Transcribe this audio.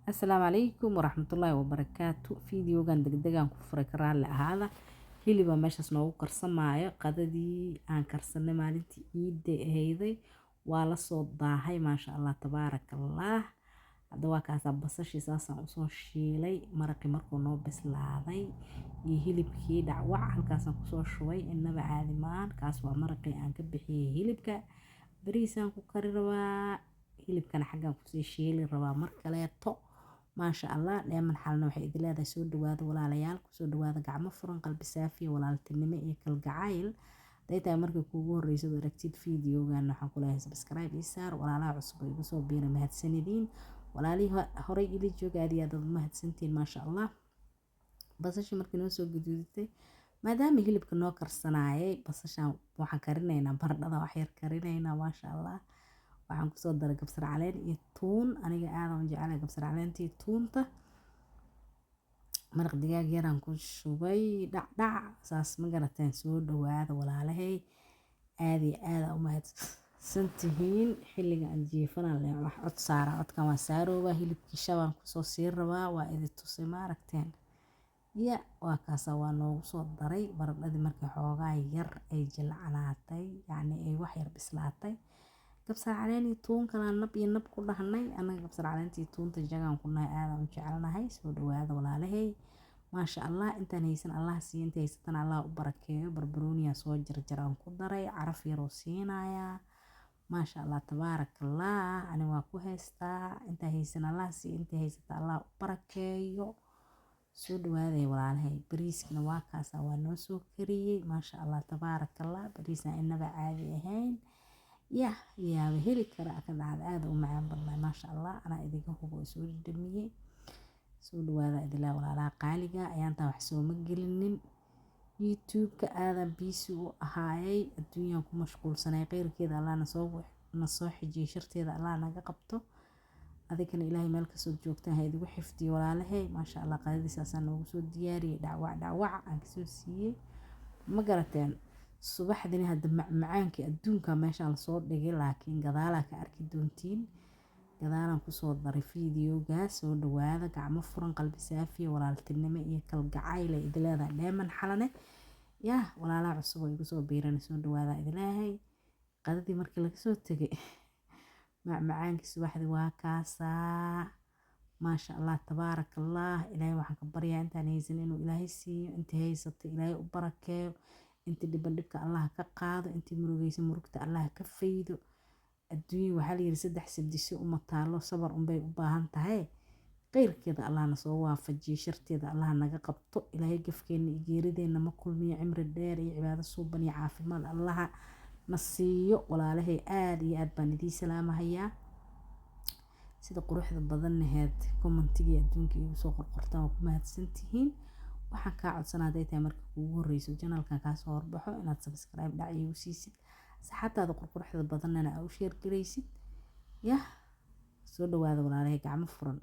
السلام عليكم ورحمة الله وبركاته فيديوغان دقدقان كفر كرال هذا هيلبا ماشاس نوغو كرسمايو قددي aan karsanay maalintii iida ahayday waa la soo daahay maasha Allah tabaarak Allah hadda waa kaas basashii saasaan usoo shiilay maraqii markuu noo bislaaday iyo hilibkii dhacwac halkaasaan kusoo shubay inaba caadi maan kaas waa maraqii aan ka bixiyay hilibka bariisaan ku kari rabaa hilibkana xaggaan kusii shiili rabaa mar kaleeto maasha Allah dheeman xalna waxay idin leedahay soo dhawaada walaalayaal kusoo dhawaada gacmo furan qalbi saafi walaaltinimo iyo kalgacayl haday tahay markii kuugu horreysay oo aragtid fiidiyoogan waxaan ku leeyahay subscribe ii saar walaalaha cusub oo igu soo biiray mahadsanidin walaalihii horey ila jooga aad iyo aad mahadsantiin maasha Allah basashii markii noo soo guduudatay maadaama hilibka noo karsanaayay basashaan waxaan karinaynaa baradhada wax yar karinaynaa maasha Allah waxaan kusoo daray kabsar caleen iyo tuun aniga aad aan jecelahay kabsar caleentii tuunta maraq digaag yaraan ku shubay dhac saas ma garateen soo dhawaada walaalahay aad iyo aad u mahadsantihiin xilliga aan jiifanaa leen wax cod saara codkan waa saarooba hilibkii shabaan kusoo sii rabaa waa idin tusay ma aragteen ya waa kaasa waa noogu soo daray baradhadii markii xoogaa yar ay jilcanaatay yacni ay wax yar bislaatay kabsar caleen iyo tuun kala nab iyo nab ku dhahnay anaga kabsar caleentii tuunta jagaan ku nahay aad aan u jecelnahay soo dhawaada walaalahay maasha Allah intaan haysan Allah siiyo inta haysatan Allah u barakeeyo barbarooniya soo jarjaraan ku daray caraf yar oo siinaya maasha Allah tabaarakallah ani waa ku haystaa inta haysan Allah siiyo inta haysata Allah u barakeeyo soo dhawaada walaalahay bariiskana waa kaas waa noo soo kariyay maasha Allah tabaarakallah bariisna inaba caadi ahayn يا هلي كرا كان عاد هذا ومعان بالله ما شاء الله أنا إذا هو سود دمية سود وهذا إذا لا ولا لا قالجة أيام تحسوا مجلنين يوتيوب كهذا بيسو هاي الدنيا كم مشغول سنة غير كذا الله نصوح جي شرط هذا الله أنا قبته هذا كان إلهي ملك سود جوكته هيدا وحفتي ولا له ما شاء الله قاعد أساسا وسود دياري دعوة عن سوسية ما قرتين subaxdina hadda macaankii adduunka meeshaan la soo dhigay laakiin gadaala ka arki doontiin gadaalan ku soo daray fiidiyoogaas soo dhawaada gacmo furan qalbi saafi walaaltinimo iyo kalgacayl ay idleedahay dheeman xalane walaalaha cusub oo igu soo biiran soo dhawaada idleeyahay qadadii markii laga soo tagay macaankii subaxdii waa kaasaa maasha Allah tabaarakallah ilaahay waxaan ka baryaa intaan haysan inuu ilaahay siiyo inta haysato ilaahay u barakeeyo inta dhibka Allah ka qaado inta murugaysa murugta Allah ka faydo adduunyo waxa la yiri saddex sadisi uma taalo sabar bay u baahan tahay qeyrkeeda Allah na soo waafajiyo sharteeda Allah naga qabto ilaahay gafkeena geerideena ma kulmiyo cimri dheer iyo cibaado suuban iyo caafimaad Allah na siiyo walaalahay aad iyo aad baan idin salaamahayaa sida quruxda badanneed commentiga adduunka igu soo qorqortaan waa ku mahadsantihiin waxaan ka codsanaa haday tahay marka kuugu horreyso channelkan kaa soo horbaxo inaad subscribe dhac iigu siisid saxaabtaada qurquruxda badanna aad u share garaysid soo dhawaada walaalahay gacmo furan